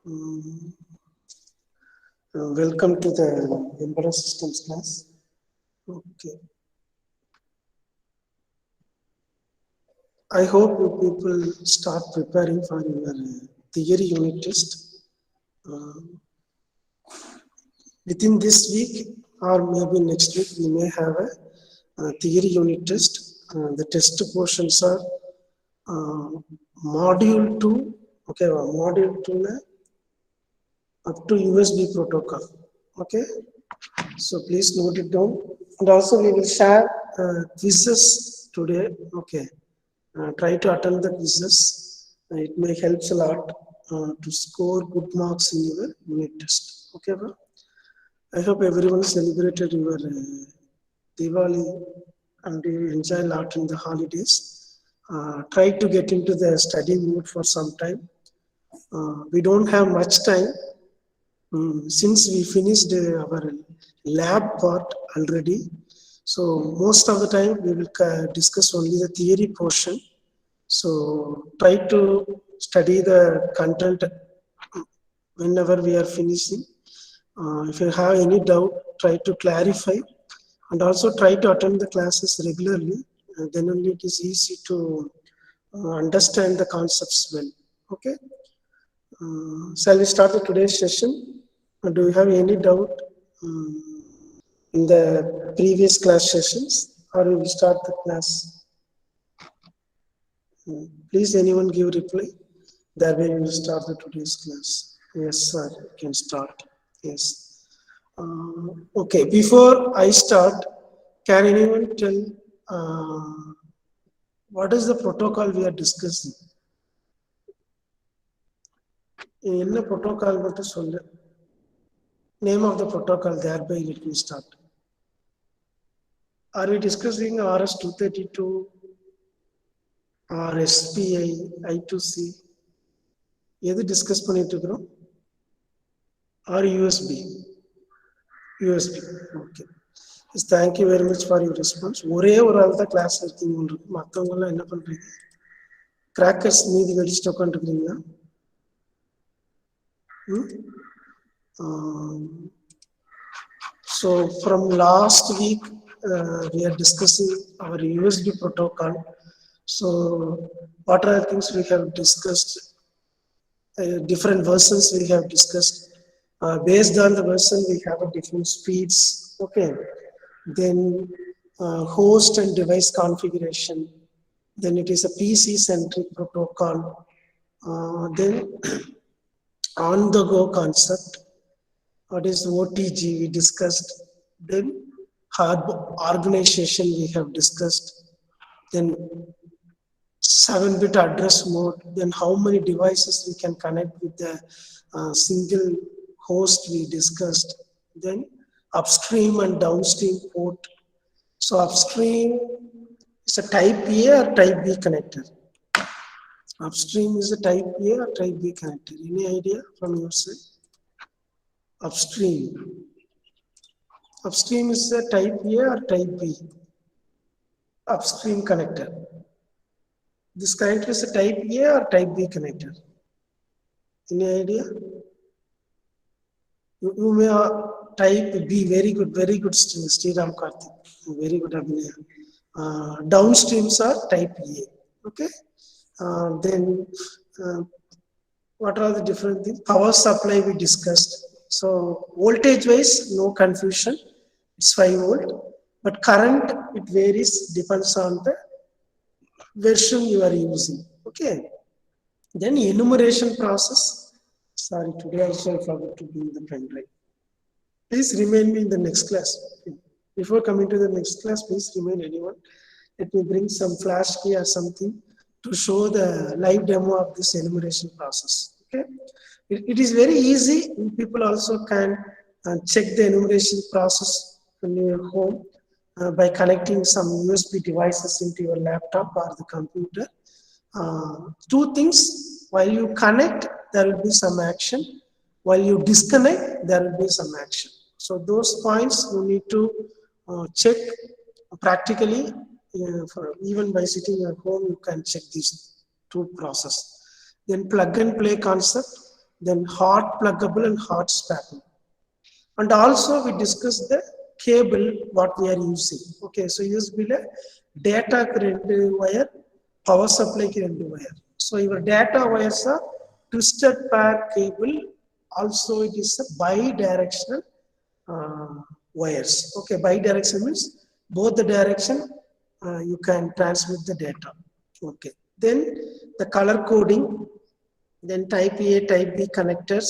Um, Welcome to the Embedded Systems class. Okay. I hope you people start preparing for your theory unit test. Uh, Within this week or maybe next week, we may have a theory unit test. The test portions are uh, module 2. Okay, module 2 up to USB protocol. Okay. So please note it down. And also we will share quizzes today. Okay. Try to attend the quizzes. It may help a lot to score good marks in your unit test. Okay, bro? I hope everyone celebrated your Diwali and you enjoy a lot in the holidays. Try to get into the study mood for some time. We don't have much time. Since we finished our lab part already, so most of the time we will discuss only the theory portion. So try to study the content whenever we are finishing. If you have any doubt, try to clarify and also try to attend the classes regularly. Then only it is easy to understand the concepts well. Okay. Shall we start the today's session? Do you have any doubt in the previous class sessions, or we will start the class? Please, anyone give reply. That way we will start the today's class. Yes, sir. You can start. Yes. Okay. Before I start, can anyone tell what is the protocol we are discussing? என்ன protocol மட்டும் சொல்லு. Name of the protocol, thereby let me start. Are we discussing RS-232 or SPI, I2C? எது discuss பண்ணிட்டு இருக்கிறோம்? Or USB? USB. Okay. Yes, thank you very much for your response. ஒரே ஒரு ஆள் தான் கிளாஸ் இருக்கீங்க. மற்றவங்க எல்லாம் என்ன பண்றீங்க? கிராக்கர்ஸ் மீதி வெடிச்சுட்டு உட்காந்துருக்கீங்களா? So from last week, we are discussing our USB protocol. So what are the things we have discussed? Different versions we have discussed. Based on the version, we have a different speeds. Okay. Then host and device configuration. Then it is a PC-centric protocol. Then on-the-go concept. What is OTG we discussed. Then hard organization we have discussed. Then 7-bit address mode. Then how many devices we can connect with the single host we discussed. Then upstream and downstream port. So upstream is a type A or type B connector. Upstream is a type A or type B connector. Any idea from your side? Upstream. Upstream is a type A or type B? Upstream connector. This connector is a type A or type B connector? Any idea? You may type B. Very good, Sriram Karthik. Very good, Abhinaya. Downstreams are type A. Okay. Then what are the different things? Power supply we discussed. So voltage wise, no confusion. It's 5 volt. But current, it varies, depends on the version you are using. Okay. Then enumeration process. Sorry, today also I forgot to bring the pen drive. Please remain me in the next class. Before coming to the next class, please remain anyone. Let me bring some flash key or something to show the live demo of this enumeration process. Okay. It is very easy. People also can check the enumeration process in your home by connecting some USB devices into your laptop or the computer. Two things: while you connect, there will be some action. While you disconnect, there will be some action. So those points you need to check practically. Even by sitting at home, you can check these two processes. Then plug and play concept. then hot pluggable and hot swappable. And also we discussed the cable what we are using. Okay, so USB le data rendu wire, power supply ki rendu wire. So your data wires are twisted pair cable. Also it is a bi-directional wires. Okay, bi-directional means both the direction you can transmit the data. Okay, then the color coding, then type A, type B connectors,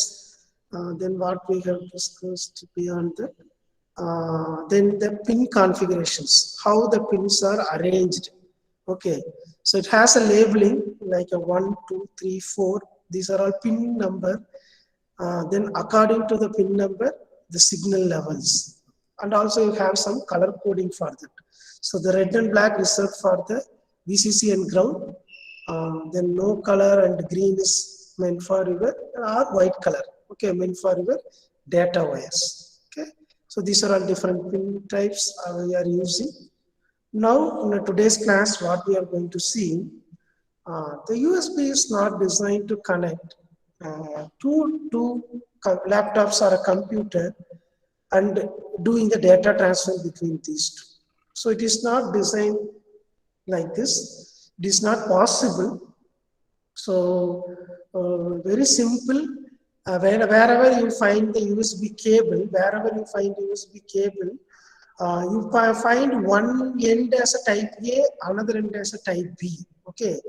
then what we have discussed beyond that, then the pin configurations, how the pins are arranged. Okay, so it has a labeling like a 1, 2, 3, 4. These are all pin number. Then according to the pin number, the signal levels. And also you have some color coding for that. So the red and black reserved for the VCC and ground. Then no color and green is meant for your white color. Okay, meant for your data wires. Okay, so these are all different pin types we are using. Now in today's class, what we are going to see, the USB is not designed to connect two laptops or a computer and doing the data transfer between these two. So it is not designed like this. It is not possible. So very simple. Wherever you find the USB cable, you find one end as a type A, another end as a type B. Okay,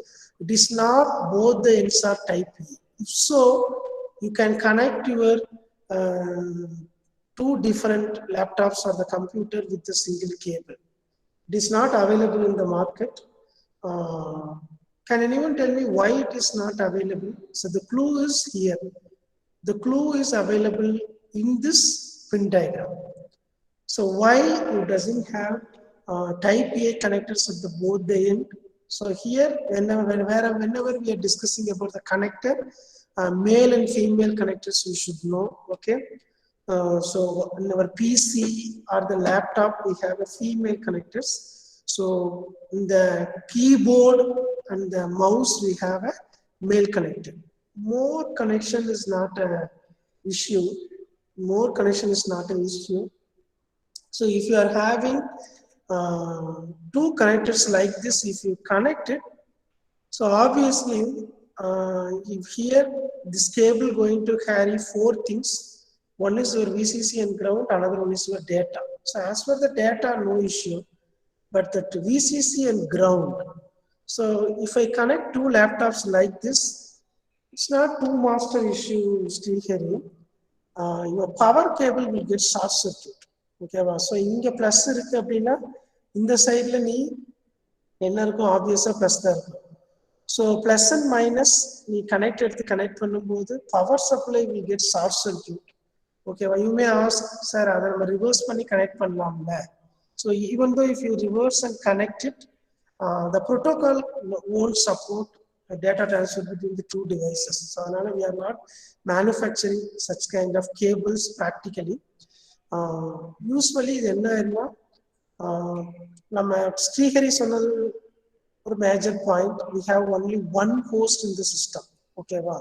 it is not both the ends are type A. If so, you can connect your two different laptops or the computer with a single cable. It is not available in the market. Can anyone tell me why it is not available? So the clue is here. The clue is available in this pin diagram. So why it doesn't have type A connectors at the both the end? So here, whenever we are discussing about the connector, male and female connectors we should know. Okay. So in our PC or the laptop, we have a female connectors. So in the keyboard and the mouse, we have a male connector. More connection is not an issue. More connection is not an issue. So if you are having two connectors like this, if you connect it, so obviously if here this cable going to carry four things. One is your VCC and ground, another one is your data. So as for the data, no issue, but the VCC and ground. So if I connect two laptops like this, it's not too master issue still here. Your power cable will get short circuit. Okay, so இங்க plus இருக்கு அப்படின்னா இந்த சைடுல நீ என்ன இருக்கும் ஆப்வியஸா plus தான் இருக்கும். So plus and minus நீ connect பண்ணும்போது power supply will get short circuit. Okay, you may ask, sir, அதை நம்ம reverse பண்ணி connect பண்ணலாம்ல? So even though if you reverse and connect it, the protocol won't support data transfer between the two devices. So we are not manufacturing such kind of cables practically. Usually இது என்ன நம்ம ஸ்ரீஹரி சொன்னது ஒரு major point. we have only one host in the system. ஓகேவா?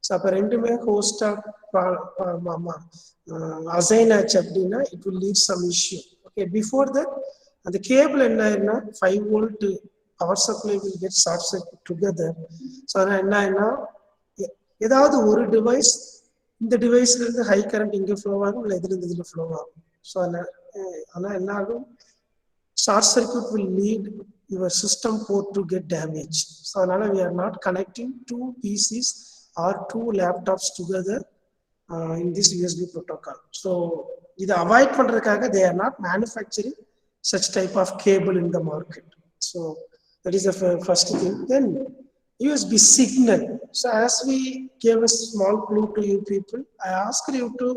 So அப்போ ரெண்டுமே ஹோஸ்டா assign ஆச்சு அப்படின்னா it will lead some issue. Okay, before that அந்த கேபிள் என்ன ஆயிருன்னா 5 volt power supply will get short circuit together. So அதனால் என்ன ஆயிருன்னா ஏதாவது ஒரு டிவைஸ் இந்த டிவைஸ்ல இருந்து ஹை கரண்ட் இங்கே ஃப்ளோ ஆகும், இல்லை இதுலேருந்து இதில் ஃப்ளோ ஆகும். ஸோ ஆனால் என்ன ஆகும், short circuit will lead your system port to get damaged. So now we are not connecting two PCs or two laptops together in this USB protocol. So இது avoid பண்றதுக்காக they are not manufacturing such type of cable in the market. So that is the first thing. Then USB signal. So as we gave a small clue to you people, I asked you to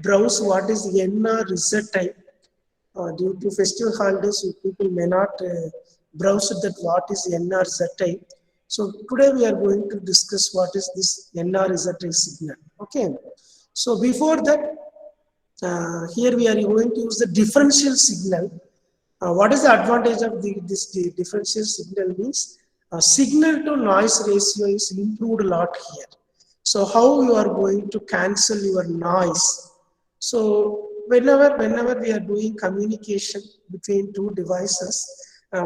browse what is NR reset type. Due to festival holidays, people may not browse that what is NR-Z type. So today we are going to discuss what is this NR-Z type signal. Okay. So before that, here we are going to use the differential signal. What is the advantage of this differential signal means? Signal to noise ratio is improved a lot here. So how you are going to cancel your noise? So whenever we are doing communication between two devices,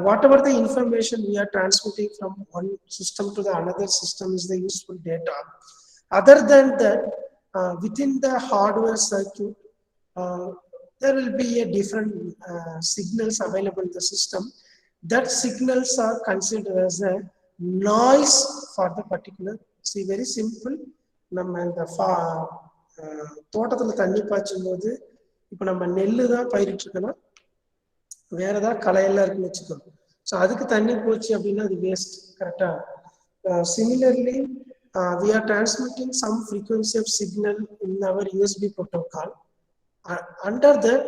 whatever the information we are transmitting from one system to the another system is the useful data. Other than that, within the hardware circuit, uh, there will be a different signals available in the system. That signals are considered as a noise for the particular. See, very simple. நம்ம இந்த தோட்டத்தில் தண்ணி பாய்ச்சும் போது இப்போ நம்ம நெல்லு தான் பயிரிட்டுருக்கோன்னா வேற ஏதாவது களையெல்லாம் இருக்குன்னு வச்சுக்கோங்க. ஸோ அதுக்கு தண்ணி போச்சு அப்படின்னா அது வேஸ்ட். கரெக்டாக similarly we are transmitting some frequency of signal in our USB protocol. Under that,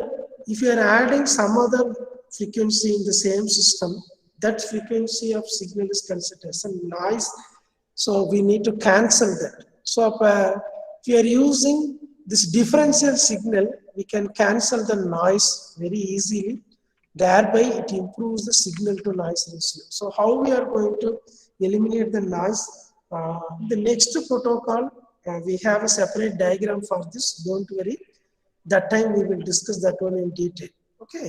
if you are adding some other frequency in the same system, that frequency of signal is considered as a noise. So we need to cancel that. So if you are using this differential signal, we can cancel the noise very easily. Thereby, it improves the signal to noise ratio. So how we are going to eliminate the noise? The next protocol, we have a separate diagram for this. Don't worry. That time we will discuss that one in detail. Okay.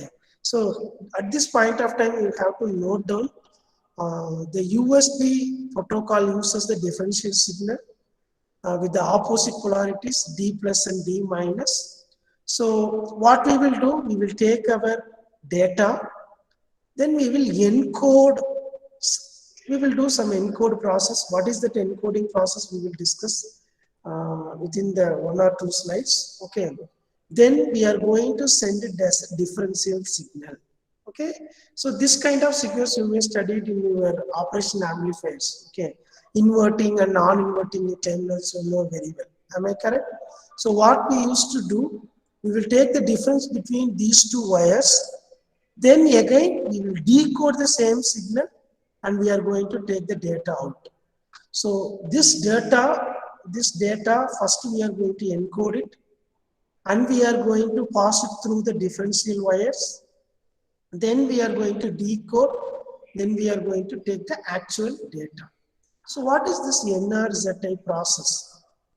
So at this point of time, you have to note down the USB protocol uses the differential signal with the opposite polarities D plus and D minus. So what we will do, we will take our data, then we will encode. We will do some encode process. What is that encoding process? We will discuss within the 1 or 2 slides. Okay. Then we are going to send it as a differential signal. Okay. So this kind of signals you may study it in your operation amplifiers. Okay. Inverting and non-inverting terminals you know very well. Am I correct? So what we used to do, we will take the difference between these two wires. Then again, we will decode the same signal and we are going to take the data out. So this data, first we are going to encode it and we are going to pass it through the differential wires. Then we are going to decode, then we are going to take the actual data. So what is this NRZI process?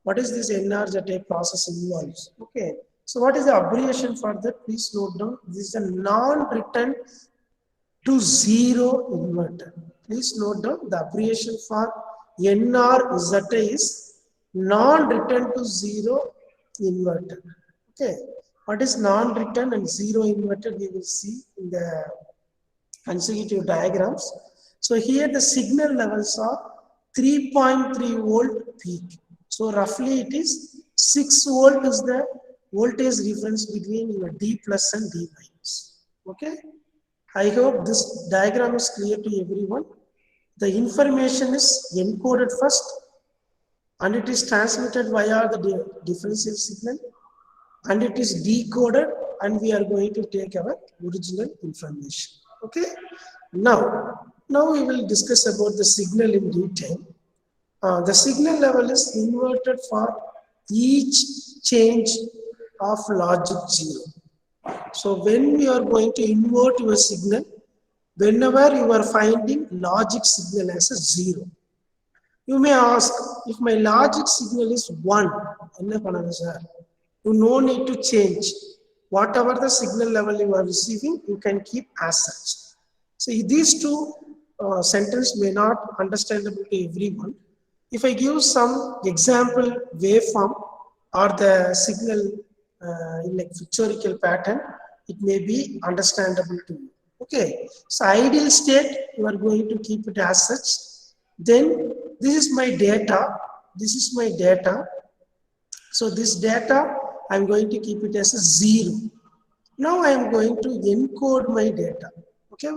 What is this NRZI process involves? Okay. So what is the abbreviation for that? Please note down. This is a non-return to zero inverter. Please note down the abbreviation for NRZI is non-return to zero inverter. Okay. What is non-return and zero inverter? We will see in the consecutive diagrams. So here the signal levels are 3.3 volt peak. So roughly it is 6 volt is the voltage difference between your D plus and D minus. Okay. I hope this diagram is clear to everyone. The information is encoded first and it is transmitted via the differential signal and it is decoded and we are going to take our original information. Okay. Now we will discuss about the signal in detail. The signal level is inverted for each change of logic 0. So when we are going to invert your signal, whenever you are finding logic signal as a 0, you may ask, if my logic signal is 1, you no need to change. Whatever the signal level you are receiving, you can keep as such. So these two sentences may not understandable to everyone. If I give some example waveform or the signal in like pictorial pattern, it may be understandable to you. Okay. So ideal state, you are going to keep it as such. Then this is my data. This is my data. So this data, I am going to keep it as a 0. Now I am going to encode my data. Okay.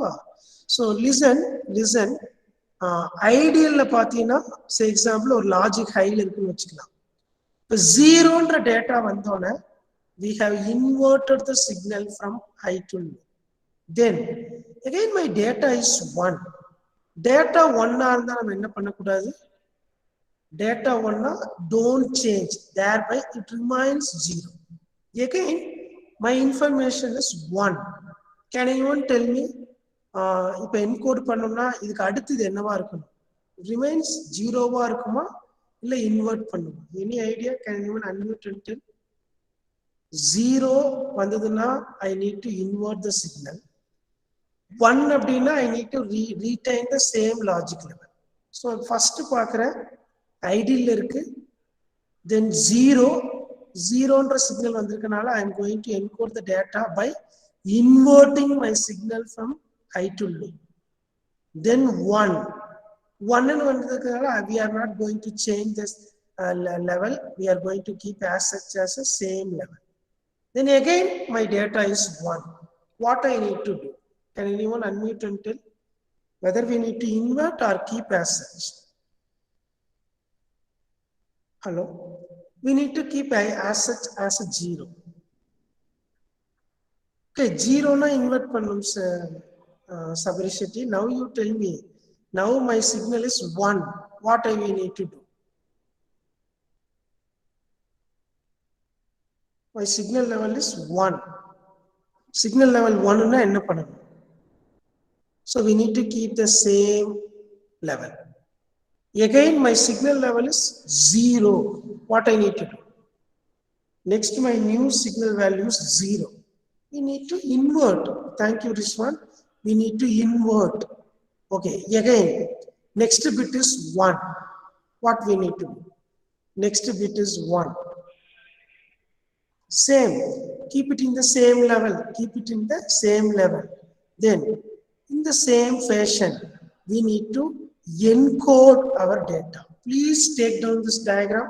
So listen. Ideal pathina, say example or logic high irukku vechikalam. If 0 data vandona, we have inverted the signal from high to low. Then again my data is 1. Data 1 arundha nam enna pannakudadu? Data 1 don't change. Thereby it remains 0. Again my information is 1. Can anyone tell me? இப்போ encode பண்ணோம்னா இதுக்கு அடுத்து இது என்னவா இருக்கணும்? Remains 0வா இருக்குமா illa invert பண்ணுமா? Any idea? Can anyone unmute and tell? 0 வந்ததுன்னா I need to invert the signal. 1 அப்படின்னா I need to retain the same logic level. So first பார்க்குறேன் ideal இருக்கு. Then 0 ன்ற signal வந்திருக்கனால I am going to encode the data by inverting my signal from high to low. Then 1 ன்னு வந்ததுனால we are not going to change this level. We are going to keep as such as a same level. Then again my data is 1. What I need to do? Can anyone unmute and tell whether we need to invert or keep as such? Hello? We need to keep as such as a 0. Okay, 0 na invert pannum Sabarishati. Now you tell me. Now my signal is 1. What I will need to do? My signal level is 1. Signal level 1 na enna pananum? So we need to keep the same level. Again my signal level is 0. What I need to do? Next my new signal value is 0. We need to invert. Thank you, Rishwan. We need to invert. Okay, again, next bit is 1. What we need to do? Next bit is 1. Same. Keep it in the same level. Keep it in the same level. Then, in the same fashion, we need to encode our data. Please take down this diagram.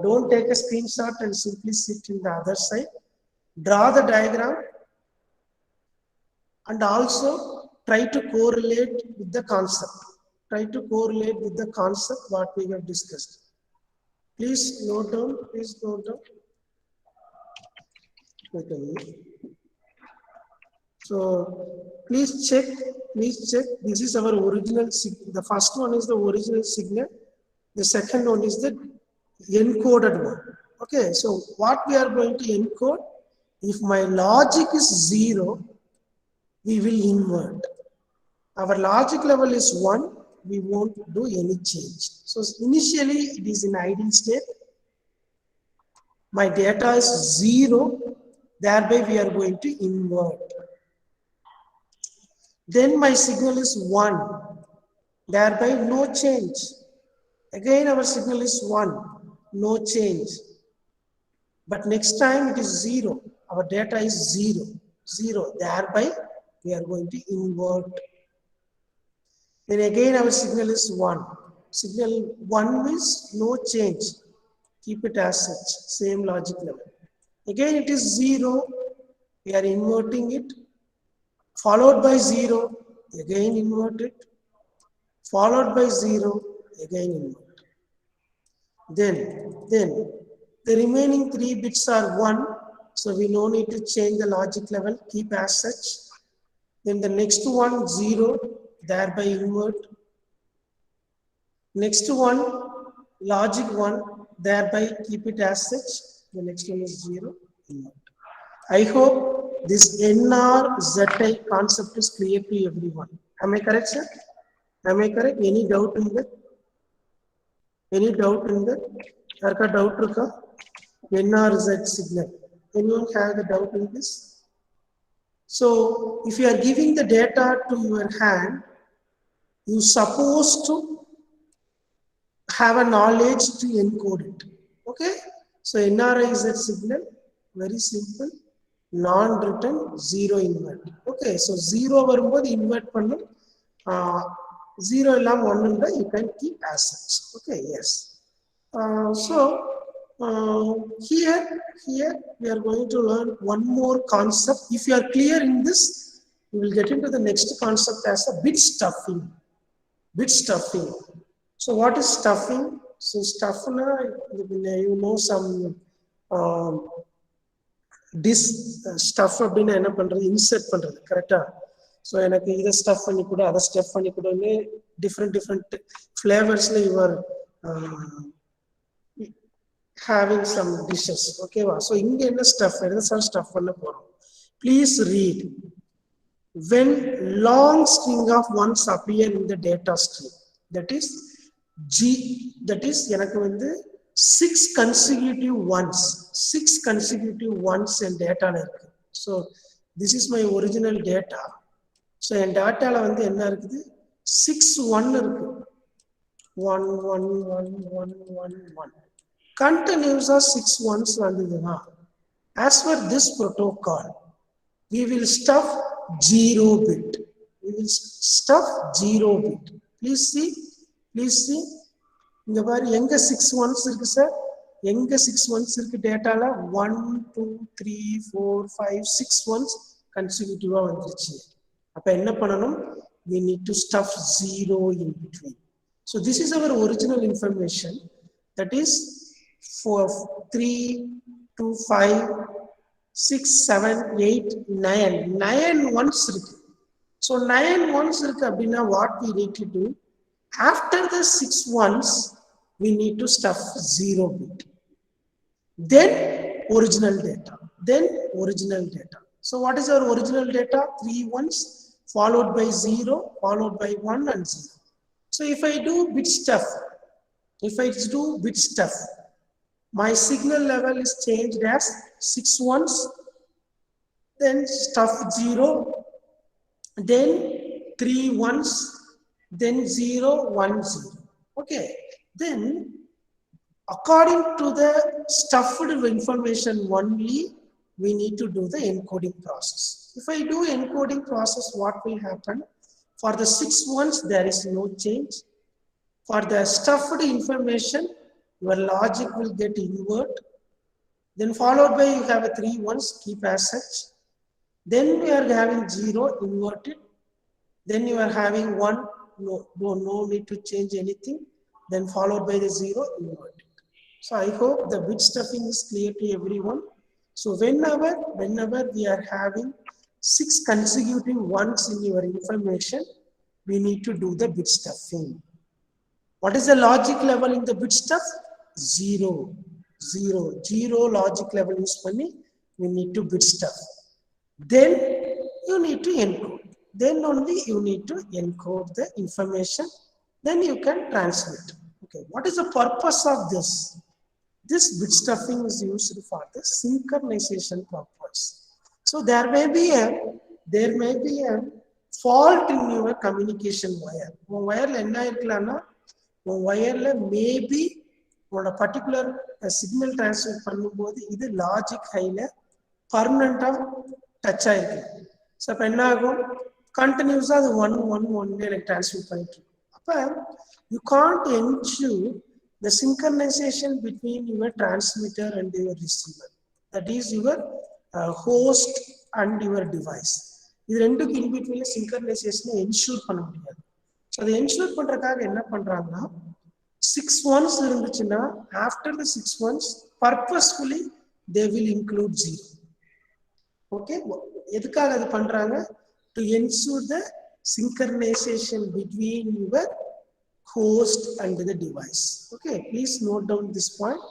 Don't take a screenshot and simply sit in the other side. Draw the diagram and also try to correlate with the concept. Try to correlate with the concept what we have discussed. Please note down. Please note down. So please check. Please check. This is our original signal. The first one is the original signal. The second one is the encoded one. Okay. So what we are going to encode? If my logic is 0, we will invert. Our logic level is 1, we won't do any change. So initially it is in ideal state. My data is 0, thereby we are going to invert. Then my signal is 1, thereby no change. Again our signal is 1, no change. But next time it is 0, our data is 0, thereby we are going to invert. Then again our signal is 1. Signal 1 means no change. Keep it as such, same logic level. Again it is 0, we are inverting it. Followed by 0, again invert it. Followed by 0, again invert. Then the remaining 3 bits are 1, so we no need to change the logic level, keep as such. Then the next one 0, thereby invert. Next one logic 1, thereby keep it as such. The next one is 0, invert. I hope this NRZI concept is clear to everyone. Am I correct, sir? Am I correct? Any doubt in that? Any doubt in that? Arka doubt ruka? NRZ signal. Anyone have the doubt in this? So if you are giving the data to your hand, you supposed to have a knowledge to encode it. Okay? So NRZ signal, very simple. Non-written 0 invert. Okay, so 0 வரும்போது invert பண்ணும். 0 எல்லாம் 1 you can keep as such. Okay, yes. Here we are going to learn one more concept. If you are clear in this, you will get into the next concept as a bit stuffing. Bit stuffing. So what is stuffing? So stuffing, you know some this stuff அப்படினா என்ன பண்றது, insert பண்றது, கரெக்ட்டா? So எனக்கு இத stuff பண்ணி கூட அத ஸ்டஃப் பண்ணி கூடனே டிஃபரண்ட் ஃப்ளேவர்ஸ்ல you are having some dishes. ஓகேவா? சோ இங்க என்ன ஸ்டஃப் எதசா ஸ்டஃப் பண்ண போறோம். Please read. When long string of ones appear in the data stream, that is G, that is எனக்கு வந்து 6 consecutive ones, 6 consecutive ones என் டேட்டால இருக்கு. So this is my original data. So என் டேட்டால வந்து என்ன இருக்குது, 6 1 இருக்கு. 1 1 1 1 1 1 continuous 6 ones வந்ததுன்னா, as per this protocol we will stuff 0 bit. We will stuff 0 bit. Please see, please see. இங்க பாரு, எங்க 6 ones இருக்கு சார், எங்க 6 ones இருக்கு டேட்டால, 1 2 3 4 5 6 ones கன்சிக்யூட்டிவா வந்துருச்சு. அப்ப என்ன பண்ணணும், we need to stuff 0 in between. So this is our original information, that is for 3 to 5 6 7 8 9 9 ones இருக்கு. So 9 ones இருக்கு அப்படின்னா what we need to do, after the 6 ones we need to stuff 0 bit, then original data, then original data. So what is our original data, 3 ones followed by 0 followed by 1 and 0. So if I do bit stuff, if I do bit stuff, my signal level is changed as 6 ones, then stuff 0, then 3 ones, then 0 1 0. Okay, then according to the stuffed information only we need to do the encoding process. If I do encoding process, what will happen, for the 6 ones there is no change. For the stuffed information your logic will get invert, then followed by you have a 3 ones, keep as such, then we are having 0 inverted, then you are having 1, no need to change anything, then followed by the 0 inverted. So I hope the bit stuffing is clear to everyone. So whenever we are having 6 consecutive ones in your information, we need to do the bit stuffing. What is the logic level in the bit stuff? 0 0 0 logic level use panni we need to bit stuff. Then you need to encode. Then only you need to encode the information. Then you can transmit. Okay, what is the purpose of this? This bit stuffing is used for the synchronization purpose. So there may be a fault in your communication wire. Wire enna irukkalana, wire maybe a particular signal transfer பண்ணும்போது இது logic ஹைல பர்மனண்டா touch ஆயிருக்கு. So அப்போ என்ன ஆகும், கண்டினியூஸாக அது 1 1 1 எனக்கு டிரான்ஸ்ஃபர் பண்ணிட்டு இருக்கும். அப்போ you can't ensure the synchronization between your transmitter and your receiver, that is your host and your device. இது ரெண்டுக்கு in between synchronization ensure பண்ண முடியாது. ஸோ அதை ensure பண்றதுக்காக என்ன பண்றாங்கன்னா, 6 ones இருந்துச்சுன்னா after the 6 ones purposefully they will include 0. Okay, எதுக்காக அது பண்றாங்க, to ensure the synchronization between your host and the device. Okay, please note down this point,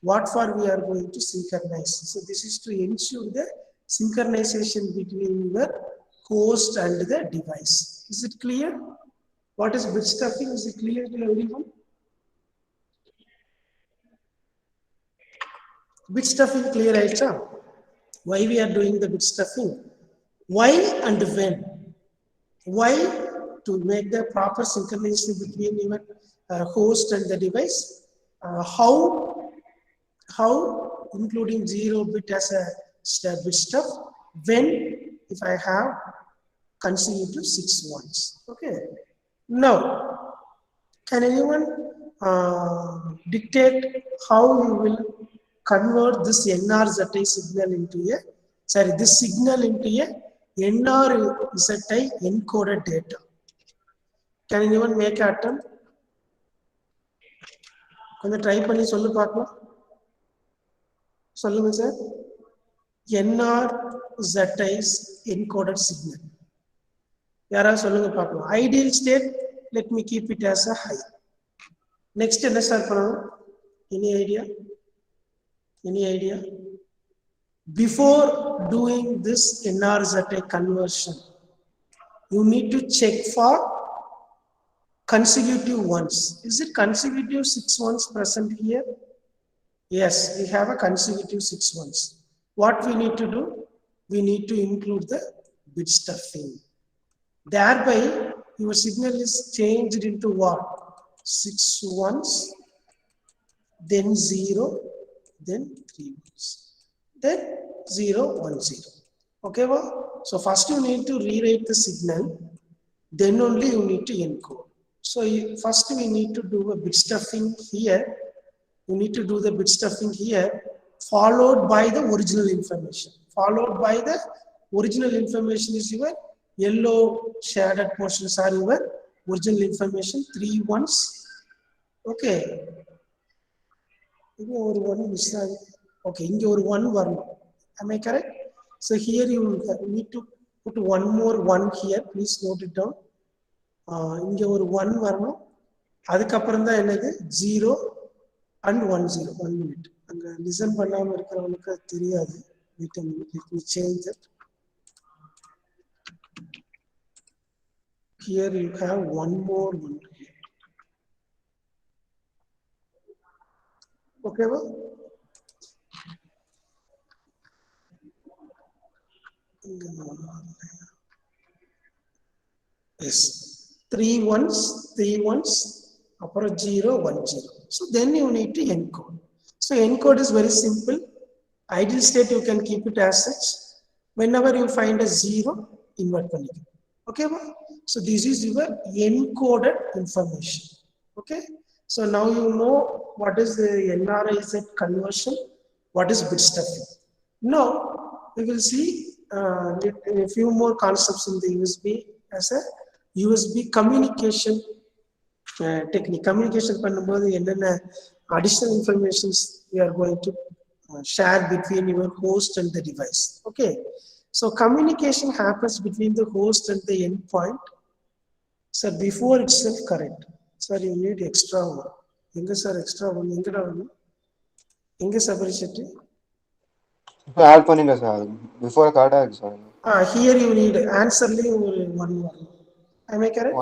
what for we are going to synchronize. So this is to ensure the synchronization between your host and the device. Is it clear? What is bit stuffing? Is it clear to everyone? Bit stuffing clear aicha? Why we are doing the bit stuffing? Why and when? Why? To make the proper synchronization between your host and the device. How including 0 bit as a bit stuff, when if I have consecutive 6 ones. Okay, now can anyone dictate how you will convert this NRZI signal into this signal into a NRZI encoded data? Can anyone make an attempt? கொஞ்சம் try பண்ணி சொல்லு பார்க்கலாம். சொல்லுங்க sir. NRZI's encoded signal. யாராவது சொல்லுங்க பார்க்கலாம். Ideal state, let me keep it as a high. Next என்ன start பண்ணணும்? Any idea? Any idea? Before doing this NRZI conversion, you need to check for consecutive ones. Is it consecutive 6 ones present here? Yes, we have a consecutive 6 ones. What we need to do? We need to include the bit stuffing. Thereby, your signal is changed into what? 6 ones, then 0, then 3 ones, then 0, 1, 0. Okay, well? So first you need to rewrite the signal, then only you need to encode. So first we need to do a bit stuffing here. You need to do the bit stuffing here, followed by the original information. Followed by the original information is your yellow shaded portions are your original information, 3 ones. Okay. இங்க ஒரு 1 miss ஆகி okay இங்க ஒரு 1 வரணும். Am I correct? So here you need to put one more 1 here. Please note it down. இங்க ஒரு 1 வரணும். அதுக்கப்புறம் தான் என்னது 0 and 1 0. 1 minute. அங்க லிசன் பண்ணாம இருக்கிறவங்களுக்கு தெரியாது. Wait a minute. Let me change that. Here you have one more 1. Okay, well? Yes, 3 ones, 3 ones, upper 0, 1 0. So then you need to encode. So encode is very simple. Ideal state you can keep it as such. Whenever you find a 0, invert pannika. Okay, so this is your encoded information. Okay, so now you know what is the NRIZ conversion, what is bit stuffing. Now we will see a few more concepts in the USB as a USB communication technique. Communication பண்ணும்போது என்னென்ன additional informations we are going to share between your host and the device. Okay, so communication happens between the host and the endpoint. So before itself correct. Sir, you need extra one. Enga sir extra one engada vanu? Enga separate? இப்போ add பண்ணிங்க sir before கரெக்டாக இருக்கு sir. Here you need answerly ஒரு 1 வரும். Am I correct?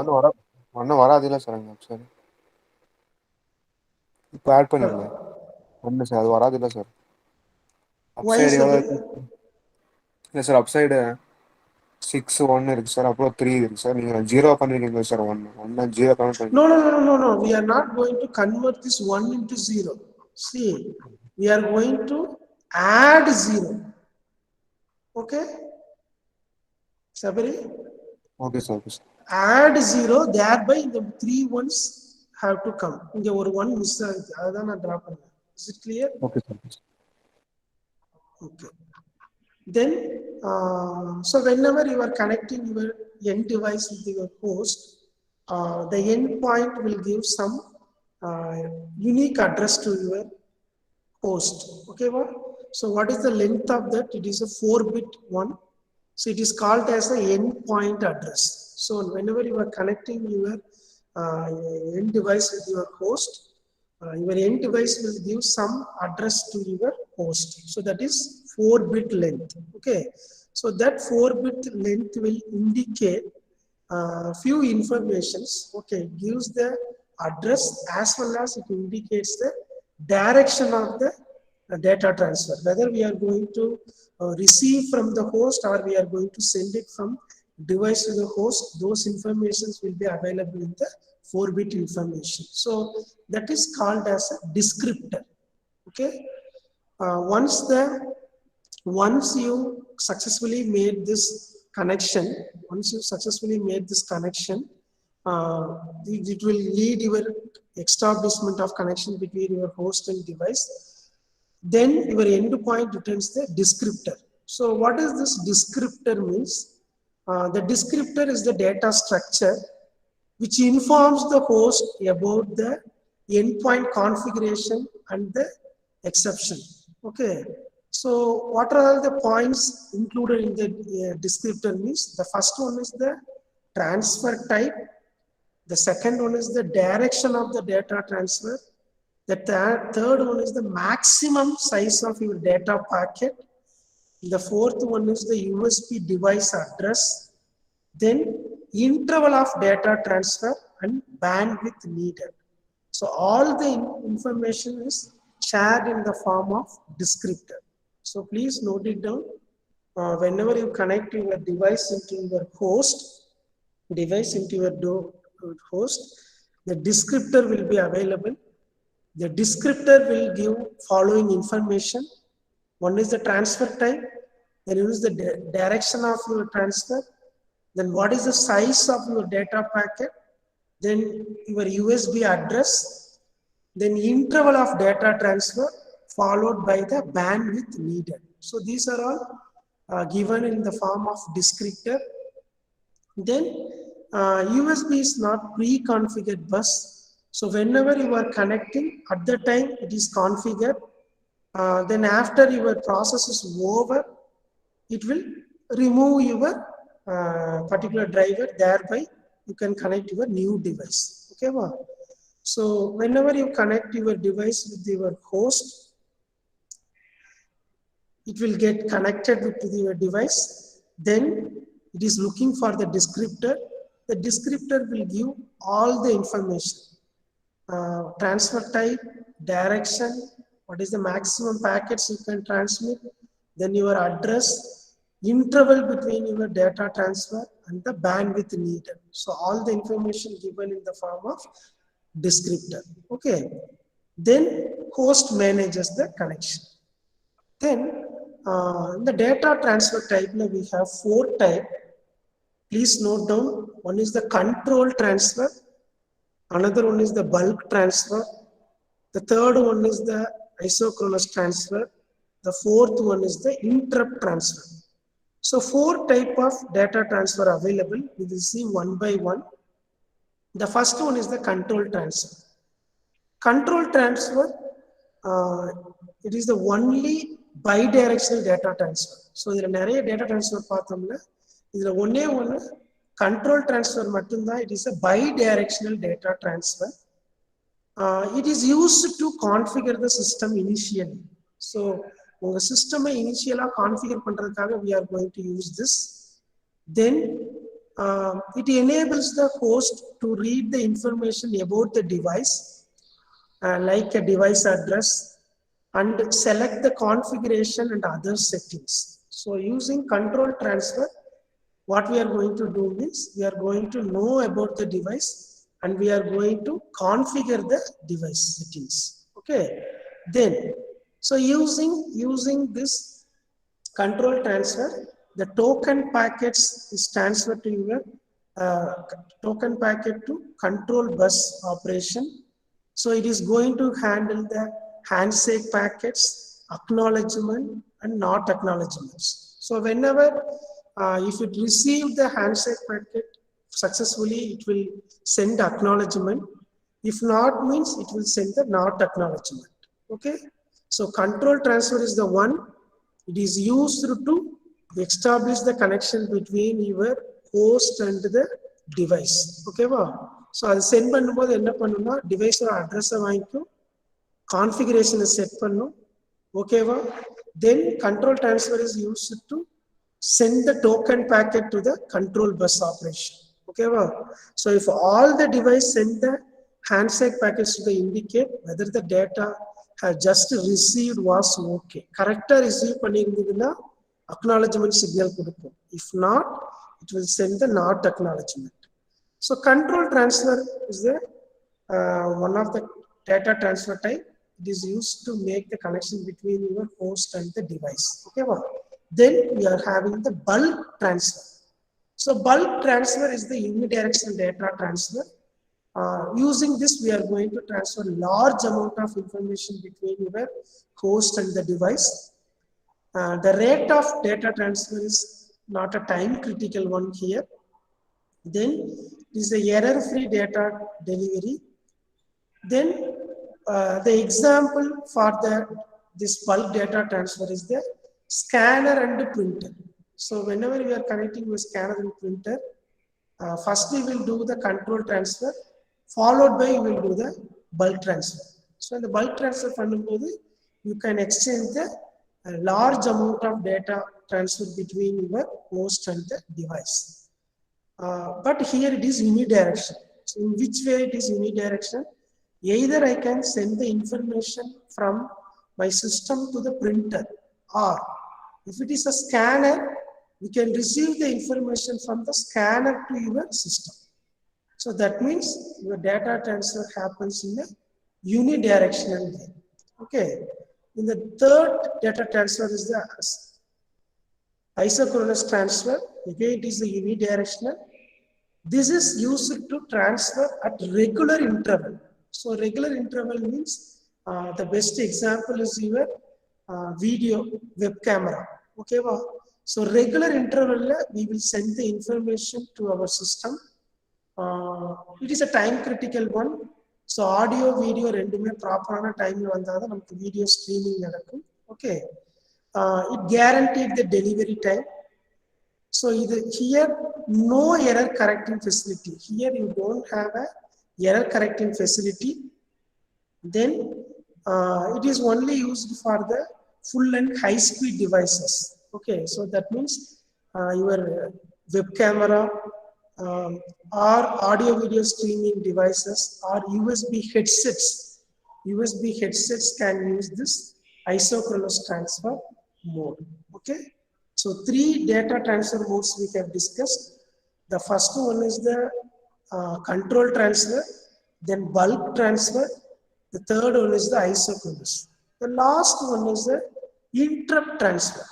ஒன்றும் வராது இல்லை sir அங்கே சார். இப்போ ஆட் பண்ணிங்க ஒன்று சார் அது வராது இல்லை சார். அப்சைடு எவ்வளோ இருக்கு இல்லை சார், அப்சைடு 6 1 இருக்கு சார், அப்புறம் 3 இருக்கு சார். நீங்கள் 0 பண்ணிருக்கீங்க சார். 1 0 கன்வெர்ட் பண்ணி. No. We are not going to convert this 1 into 0. See, we are going to add 0. Okay? Sabari? Okay, sir. Add 0, thereby the 3 ones have to come. இங்க ஒரு 1 miss ஆகுது, அதான் நான் டிரா பண்ணேன். Is it clear? Okay, sir. Okay. Then, so whenever you are connecting your end device with your host, the endpoint will give some unique address to your host. Okay, what? So what is the length of that? It is a 4-bit one. So it is called as an endpoint address. So whenever you are connecting your end device with your host, your end device will give some address to your host. So that is 4-bit length. Okay. So that 4-bit length will indicate few informations. Okay, it gives the address as well as it indicates the direction of the data transfer, whether we are going to receive from the host or we are going to send it from device to the host. Those informations will be available in the 4-bit information. So that is called as a descriptor. Okay, once you successfully made this connection, it will lead your establishment of connection between your host and device. Then your endpoint returns the descriptor. So what is this descriptor means? The descriptor is the data structure which informs the host about the endpoint configuration and the exception. Okay. So what are all the points included in the descriptor means? The first one is the transfer type. The second one is the direction of the data transfer. The third one is the maximum size of your data packet. The fourth one is the USB device address. Then interval of data transfer. and bandwidth needed. So all the information is shared in the form of descriptor. So please note it down. Whenever you connect your device into your host, the descriptor will be available. The descriptor will give following information. One is the transfer type, then use the direction of your transfer, then what is the size of your data packet, then your USB address, then interval of data transfer followed by the bandwidth needed. So these are all given in the form of descriptor. Then USB is not pre-configured bus. So whenever you are connecting, at the time it is configured. Then after your process is over, it will remove your particular driver. Thereby, you can connect your new device. Okay, well, so whenever you connect your device with your host, it will get connected with your device. Then it is looking for the descriptor. The descriptor will give all the information. Transfer type, direction, what is the maximum packets you can transmit, then your address, interval between your data transfer and the bandwidth needed. So all the information given in the form of descriptor. Okay. Then host manages the connection. Then the data transfer type, now we have 4 types. Please note down. One is the control transfer. Another one is the bulk transfer. The third one is the isochronous transfer. The fourth one is the interrupt transfer. So 4 type of data transfer available. We will see one by one. The first one is the control transfer. Control transfer, it is the only bidirectional data transfer. So there are data transfer பார்த்தோம்ல இதுல ஒண்ணே ஒண்ணு control transfer மட்டும்தான். It is a bidirectional data transfer. It is used to configure the system initially. So உங்க system initially configure பண்றதுக்காக we are going to use this. Then it enables the host to read the information about the device, like a device address, and select the configuration and other settings. So using control transfer, what we are going to do is we are going to know about the device and we are going to configure the device settings. Okay. Then, so using this control transfer, the token packets is transferred to your token packet to control bus operation. So it is going to handle the handshake packets, acknowledgement and not acknowledgements. So whenever if it receives the handshake packet successfully, it will send acknowledgement. If not, means it will send the not acknowledgement. Okay. So control transfer is the one. It is used to establish the connection between your host and the device. Okay, wow. So அது send பண்ணும்போது என்ன பண்ணும்னா டிவைஸோட அட்ரஸை வாங்கிக்கும், கான்ஃபிகரேஷனை set பண்ணும். ஓகேவா? Then control transfer is used to send the token packet to the control bus operation. Okay, wow. So if all the device send the handshake packets to the indicate whether the data has just received was okay. Correct receive பண்ணிருந்ததுன்னா acknowledgement signal கொடுக்கும். If not, it will send the not acknowledgement. So control transfer is the one of the data transfer type. It is used to make the connection between your host and the device. Okay, well, then we are having the bulk transfer. So bulk transfer is the unidirectional data transfer. Using this, we are going to transfer large amount of information between your host and the device. The rate of data transfer is not a time critical one here. Then is the error-free data delivery. Then the example for this bulk data transfer is the scanner and the printer. So whenever we are connecting with scanner and printer, first we will do the control transfer, followed by we will do the bulk transfer. So in the bulk transfer பண்ணும்போது you can exchange the large amount of data transfer between your host and the device. But here it is unidirectional. So in which way it is unidirectional? Either I can send the information from my system to the printer, or if it is a scanner, we can receive the information from the scanner to your system. So that means your data transfer happens in a unidirectional way. Okay. In the third data transfer is the isochronous transfer. Again, it is a unidirectional. This is used to transfer at regular interval. So regular interval means the best example is your video web camera. Okay, well, so regular interval we will send the information to our system. It is a time critical one. So audio, video, rendume proper time vandha namakku video streaming nadakkum. Okay, it guaranteed the delivery time. So here no error correcting facility. Here you don't have a error correcting facility. Then it is only used for the full and high speed devices. Okay, so that means your web camera or audio video streaming devices or USB headsets. USB headsets can use this isochronous transfer mode. Okay. So three data transfer modes we have discussed. The first one is the control transfer, then bulk transfer. The third one is the isochronous. The last one is the interrupt transfer.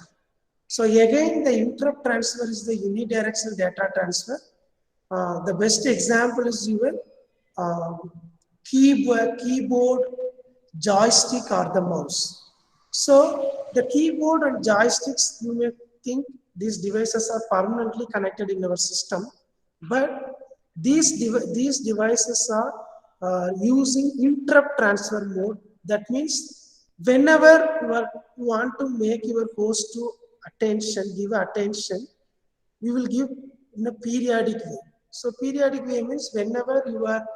So again, the interrupt transfer is the unidirectional data transfer. The best example is your keyboard, joystick, or the mouse. So the keyboard and joysticks, you may think these devices are permanently connected in our system, but these devices are using interrupt transfer mode. That means whenever you want to make your host to give attention, we will give in a periodic way. So periodic way means whenever you are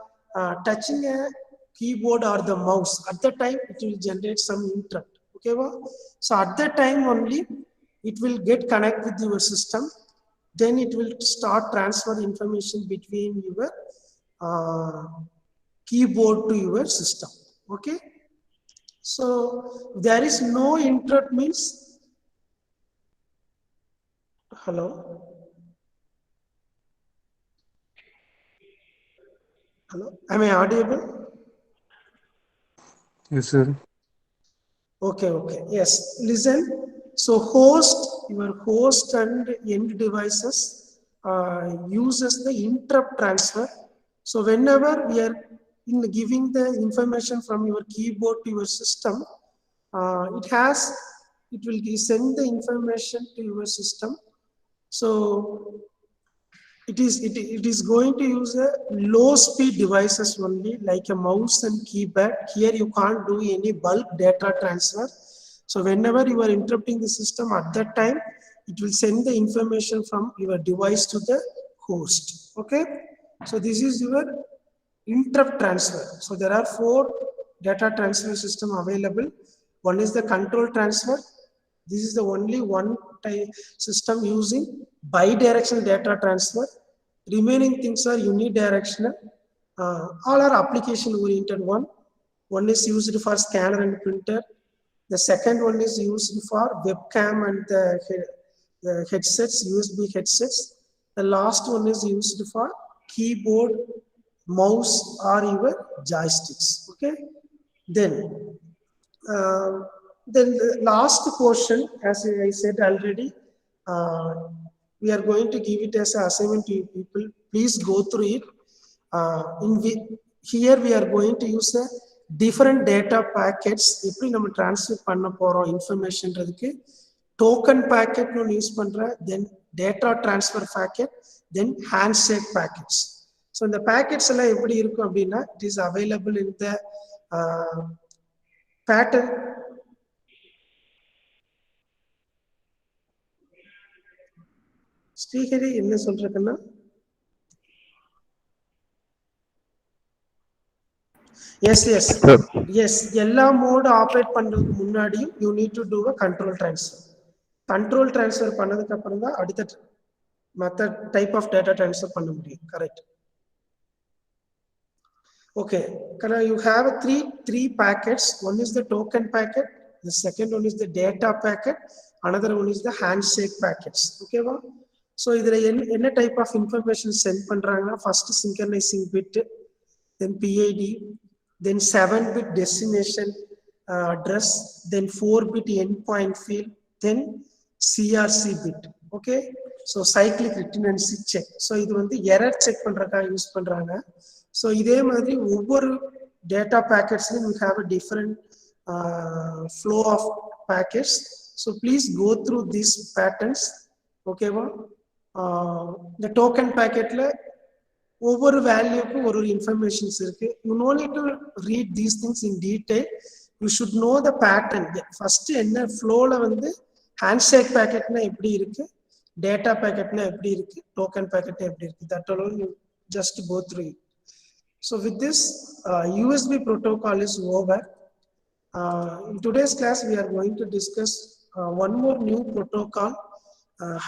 touching a keyboard or the mouse, at the time it will generate some interrupt. Okay, well? So at that time only it will get connect with your system. Then it will start transfer information between your keyboard to your system. Okay. So there is no interrupt means, hello. Hello, am I audible? Yes, sir. Okay, okay. Yes, listen. So your host and end devices uses the interrupt transfer. So whenever we are giving the information from your keyboard to your system, it will send the information to your system. So it is going to use a low speed devices only, like a mouse and keypad. Here you can't do any bulk data transfer. So whenever you are interrupting the system, at that time it will send the information from your device to the host. Okay, so this is your interrupt transfer. So there are 4 data transfer system available. One is the control transfer. This is the only one type system using bidirectional data transfer. Remaining things are unidirectional. All are application oriented one. One is used for scanner and printer. The second one is used for webcam and the headsets, USB headsets. The last one is used for keyboard, mouse, or even joysticks. Okay. Then the last portion, as I said already, we are going to give it as an assignment to you people. Please go through it. Here we are going to use a different data packets. எப்படி நம்ம transfer பண்ண போறோம் informationன்றதுக்கு token packet ஒன்று use பண்றேன், then data transfer packet, then handshake packets. So இந்த packets எல்லாம் எப்படி இருக்கும் அப்படின்னா, it is available in the pattern. Srihari என்ன சொல்றதுன்னா, yes, எல்லா மோட் ஆப்ரேட் பண்றதுக்கு முன்னாடியும் you need to do a control transfer. Control transfer பண்ணதுக்கு அப்புறம் தான் அடுத்த method type of data transfer பண்ண முடியும். Correct. Okay, you have three packets. One is the token packet, the second one is the data packet, another one is the handshake packets. Okay, well, so either any type of information send பண்றாங்கன்னா first synchronizing bit, then PID, then 7-bit destination address, then 4-bit endpoint field, then CRC bit. Okay, so cyclic redundancy check. So இது வந்து error check பண்றதுக்காக use பண்றாங்க. So இதே மாதிரி ஒவ்வொரு data packets we have a different flow of packets. So please go through these patterns. Okay, the token packet la ஒவ்வொரு வேல்யூக்கும் ஒரு informations இருக்கு. You know need to read these things in detail. You should know the pattern. First என்ன ஃப்ளோல வந்து handshake பேக்கெட்னா எப்படி இருக்கு, data பேக்கெட்னா எப்படி இருக்கு, டோக்கன் பேக்கெட்னா எப்படி இருக்கு, that all you just go through it. So with this USB protocol is over. In today's class we are going to discuss one more new protocol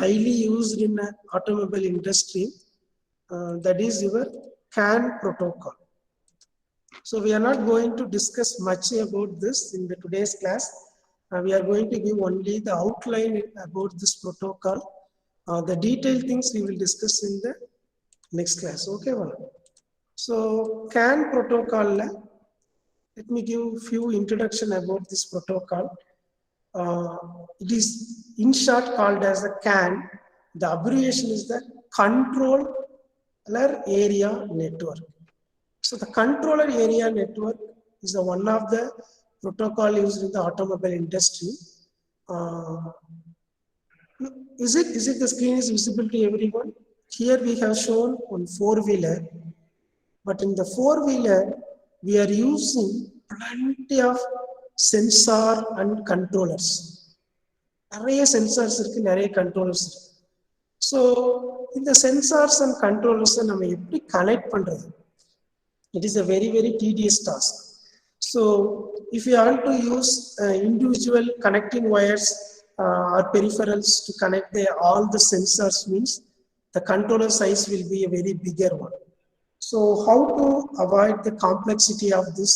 highly used in automobile industry. That is your CAN protocol. So we are not going to discuss much about this in the today's class. We are going to give only the outline about this protocol. The detailed things we will discuss in the next class. Okay, well. So CAN protocol, let me give few introduction about this protocol. It is in short called as the CAN. The abbreviation is the control area network. So the controller area network is the one of the protocol used in the automobile industry. Is it the screen is visible to everyone? Here we have shown on four-wheeler, but in the four-wheeler we are using plenty of sensor and controllers. நிறைய sensors இருக்கு, நிறைய controllers இருக்கு. So இந்த sensors and controllers நம்ம எப்படி connect பண்றது? It is a very tedious task. So if you want to use individual connecting wires or peripherals to connect all the sensors, means the controller size will be a very bigger one. So how to avoid the complexity of this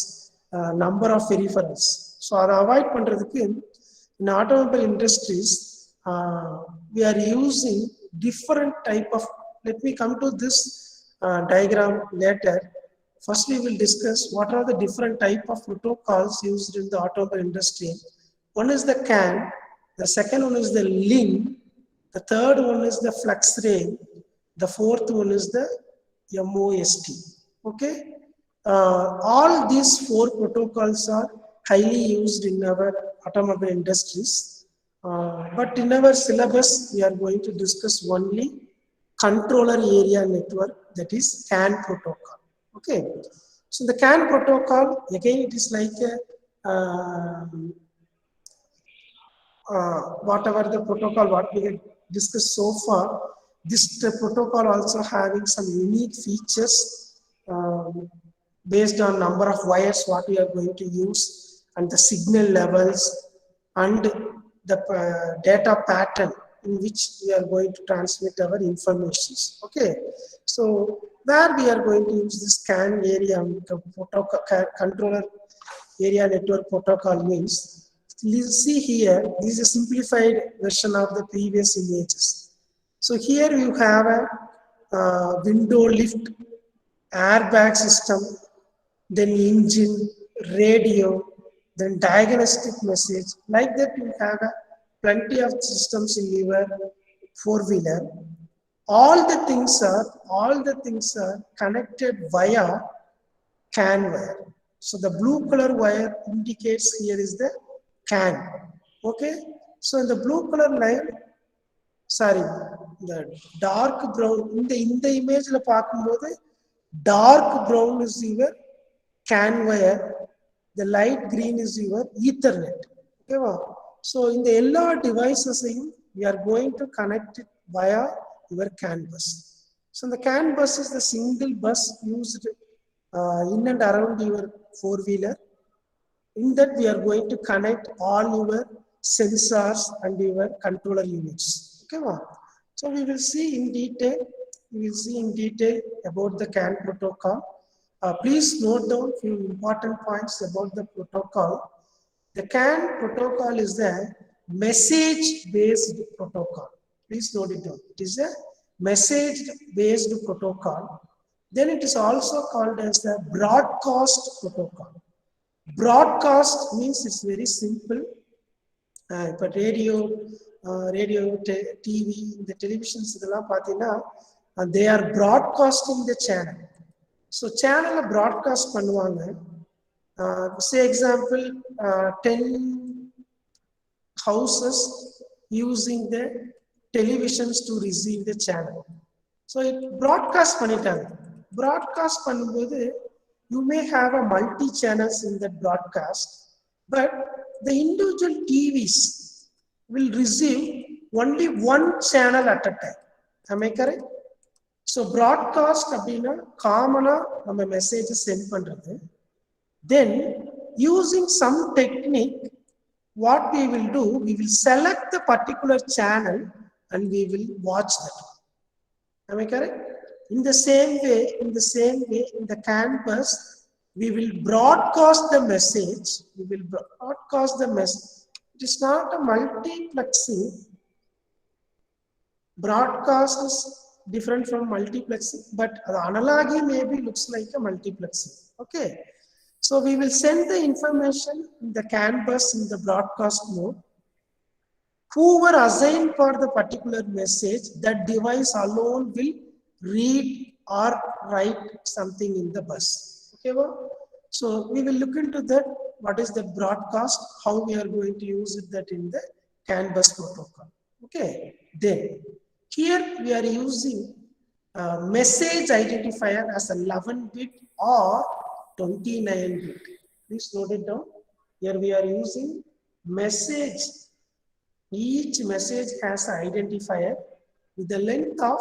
number of peripherals? So அதை avoid பண்றதுக்கு in automobile industries we are using different type of, let me come to this diagram later. First we will discuss what are the different type of protocols used in the automobile industry. One is the CAN, the second one is the link, the third one is the flex ray, the fourth one is the MOST. Okay, all these four protocols are highly used in our automobile industries, but in our syllabus we are going to discuss only controller area network, that is CAN protocol. Okay, so the CAN protocol again it is like whatever the protocol what we have discussed so far, this protocol also having some unique features based on number of wires what we are going to use and the signal levels and the data pattern in which we are going to transmit our informations. Okay, so where we are going to use this CAN area protocol, controller area network protocol means, see here, this is a simplified version of the previous images. So here you have a window lift, airbag system, then engine, radio, then diagnostic message. Like that you have plenty of systems in your four-wheeler. All the things are connected via CAN wire. So the blue color wire indicates here is the CAN. Okay, so in the blue color line, sorry, the dark brown in the image la paakumbodhu dark brown is your CAN wire, the light green is your Ethernet. Okay, so in the ella devices we are going to connect it via your CAN bus. So the CAN bus is the single bus used in and around your four-wheeler. In that we are going to connect all your sensors and your controller units. Okay, so we will see in detail about the CAN protocol. Please note down few important points about the protocol. The CAN protocol is the message-based protocol. Please note it down. It is a message-based protocol. Then it is also called as the broadcast protocol. Broadcast means it's very simple. But radio, TV, the televisions, they are broadcasting the channel. So channel broadcast பண்ணுவாங்க. Say example, 10 houses using the televisions to receive the channel. So it broadcast பண்ணிட்டாங்க. Broadcast பண்ணும்போது you may have a multi channels in that broadcast, but the individual TVs will receive only one channel at a time. Am I correct? So broadcast அப்படின்னா காமனா நம்ம message send பண்றது. Then using some technique, what we will do, we will select the particular channel and we will watch that. Am I correct? In the same way, in the campus, we will broadcast the message. We will broadcast the message. It is not a multiplexing. Broadcast is different from multiplexing, but the analogy maybe looks like a multiplexing. Okay. So we will send the information in the campus in the broadcast mode. Whoever assigned for the particular message, that device alone will read or write something in the bus. Okay, well? So we will look into that. What is the broadcast? How we are going to use it that in the CAN bus protocol. Okay. Then here we are using message identifier as 11-bit or 29-bit. Please note it down. Here we are using message. Each message has an identifier with the length of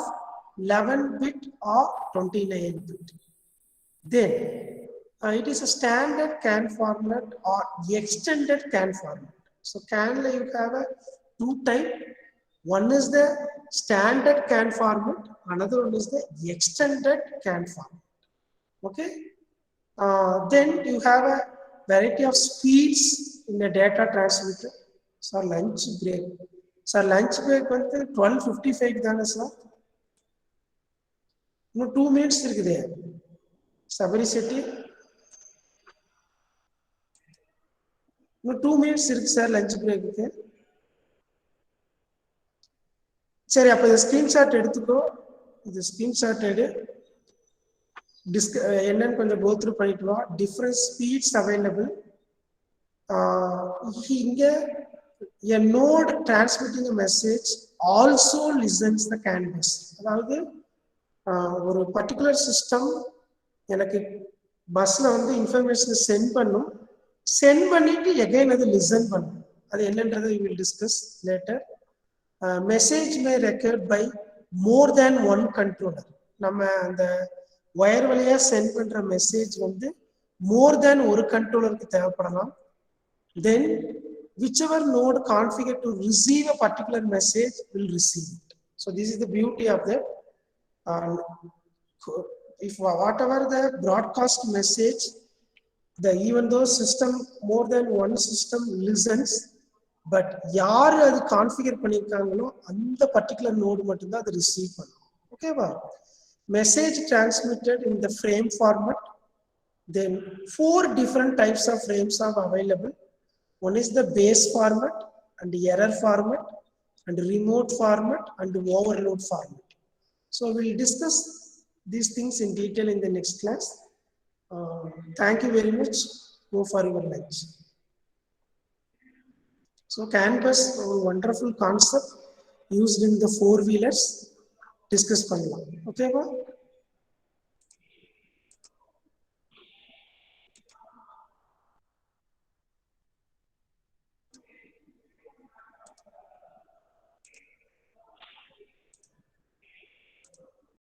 11-bit or 29-bit. Then it is a standard CAN format or extended CAN format. So CAN you have a two type. One is the standard CAN format. Another one is the extended CAN format. Okay. Then you have a variety of speeds in the data transmitter. So lunch break. So lunch break 12:55 தானே sir? இன்னும் 2 minutes இருக்குது. சபரி செட்டி இன்னும் 2 minutes இருக்கு sir lunch பிரேக்குக்கு. சரி, அப்போ இந்த screenshot எடுத்துக்கோ. இது ஸ்கிரீன்ஷாட் எடு. என்னன்னு கொஞ்சம் கோ த்ரூ பண்ணிட்டு வா. Different speeds available. இங்க a node transmitting a message also listens the CAN bus. அதாவது ஒரு பர்டிகுலர் சிஸ்டம் எனக்கு பஸ்ல வந்து இன்ஃபர்மேஷன் சென்ட் பண்ணும். சென்ட் பண்ணிட்டு எகைன் அது லிசன் பண்ணும். அது என்னன்றதை we will discuss later. Message may record by more than one controller. நம்ம அந்த வயர் வழியா சென்ட் பண்ற மெசேஜ் வந்து மோர் தேன் ஒரு கண்ட்ரோலருக்கு தேவைப்படலாம். Then whichever node configured to receive a particular message will receive it. So this is the beauty of that. If whatever the broadcast message, even though system more than one system listens, but யார் அது configure பண்ணியிருக்காங்களோ அந்த particular node மட்டும்தான் அதை receive பண்ணும். ஓகேவா? Message transmitted in the frame format. Then 4 different types of frames are available. One is the base format and the error format and remote format and overload format. So we'll discuss these things in detail in the next class. Thank you very much. Go for your lunch. So CAN bus, a wonderful concept used in the 4-wheelers. Discuss pannalam. Okay,